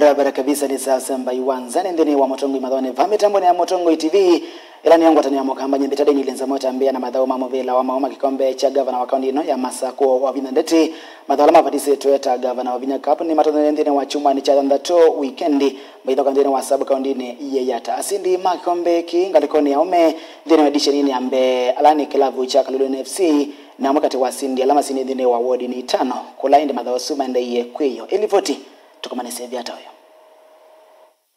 Barabara kabisa ni sasa mbai wanzani ndeni wa Motongo Imadhone Vametambo ya Motongo TV ilani yangu atani ya mokamba nyembitade nilenza mota ambia na madhao mamovela wa maoma kikombe cha gavana wa kaunti ino ya Masako wa Vinandeti madhao mapatisi tueta gavana wa Vinyakapu ni matono ndeni wa chuma ni chandato weekendi baithoka ndeni wa sabu kaunti ni yeyata asindi makikombe kingalikoni ya ume ndeni wa dishenini ambe alani kilavu cha Kaloleni FC na mwakati wa sindi alama sini ndeni wa wodi ni 5 kulaindi madhao suma ndeye kweyo ilifoti tukamanese vyata hoyo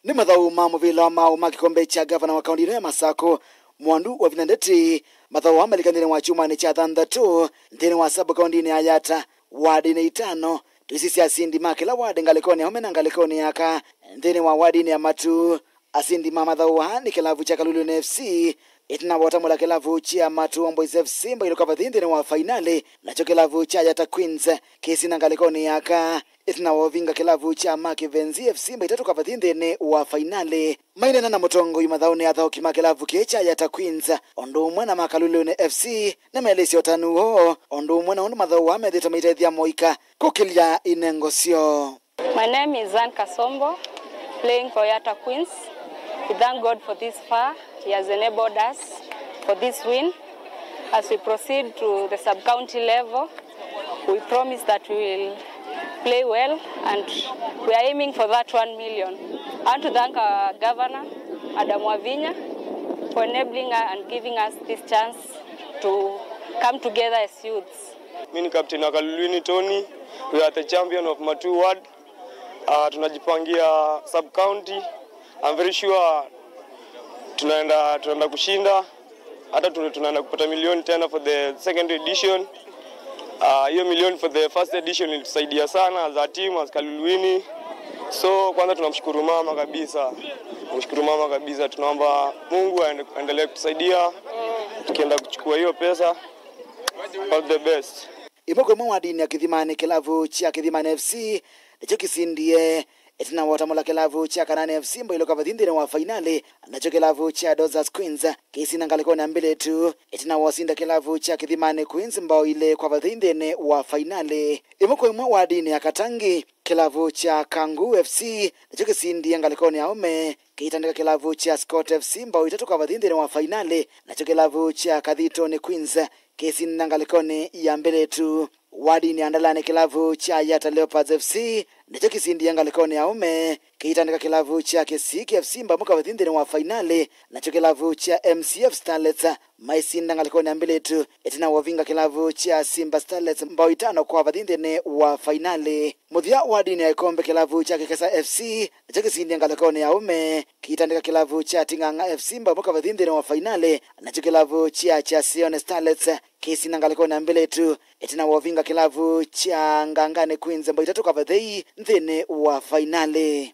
ni madhau mamovela mao makikombe cha gavana wa kaunti ya Masako mwandu wa Vinandeti madhau amalikandene wa chuma ni cha thandatu ndeni wa sabu kaunti ni ayata wadi ni 5 tuisisi asindi makela wadi ngalikoni home na ngalikoni yaka ndeni wa wadi ni amatu asindi mamadhau hani kilavu cha Kaloleni FC itina watamula kilavu cha Matu Homeboyz FC mba ilokava ndeni wa finale na cho kilavu cha Ayata Queens kesi na ngalikoni yaka itina wavinga kilavu cha Makivenzi FC mba itatu kava ndeni wa finale maina na Motongo Imadhaone athao kima kilavu kecha Ayata Queens ondo mwana Makaloleni FC na melesi otanu ho ondo mwana ondo madhau wa medeta maitethia moika kukilia inengosio. My name is Zan Kasombo, playing for Ayata Queens. We thank God for this far. He has enabled us for this win. As we proceed to the sub-county level, we promise that we will play well and we are aiming for that 1 million. I want to thank our governor, Adam Wavinya, for enabling us and giving us this chance to come together as youths. Mimi ni Captain Kaloleni Tony. We are the champion of Matu Ward. Tunajipangia sub-county. I'm very sure tunaenda kushinda hata tunaenda kupata milioni tena for the second edition. Hiyo milioni for the first edition ilitusaidia sana as a team as Kaloleni. So kwanza tunamshukuru mama kabisa. Tunaomba Mungu aendelee kutusaidia tukienda kuchukua hiyo pesa. All the best. Imoko mwadini ya Kithimani kilavu cha Kithimani FC ndicho kisindie itina watamula kilavu cha Kanani FC mba ilokava ndeni wa finale nacho kilavu cha Dozas Queens kesi na ngalikoni mbele tu itina wasinda kilavu cha Kithimani Queens mba ile kwa ndeni wa finale. Imoko mwadini ya Katangi kilavu cha Kangu FC ndicho kisindie ngalikoni ya ume kitandika kilavu cha Scott FC mba itatu kwa ndeni wa finale nacho kilavu cha Kadhitone Queens kesi na ngalikoni ya mbele tu wadi ni andalane kilavu cha Ayata Leopards FC ndicho kisindi yanga likoni ya ume kitandika kilavu cha Kesiki FC mba muka ndeni wa finale nacho kilavu cha MCF Starlets maisinda ngalikoni ya mbele tu itina wavinga kilavu cha Simba Starlets mba 5 kwa ndeni wa finale. Muthia wadi ni ikombe kilavu cha Kekesa FC ndicho kisindi yanga likoni ya ume kitandika kilavu cha Tinganga FC mba muka ndeni wa finale nacho kilavu cha Sione Starlets kesi na ngalikoni ya mbele tu itina wavinga kilavu cha Ngangane Queens mba itatu kwa ndeni wa finale.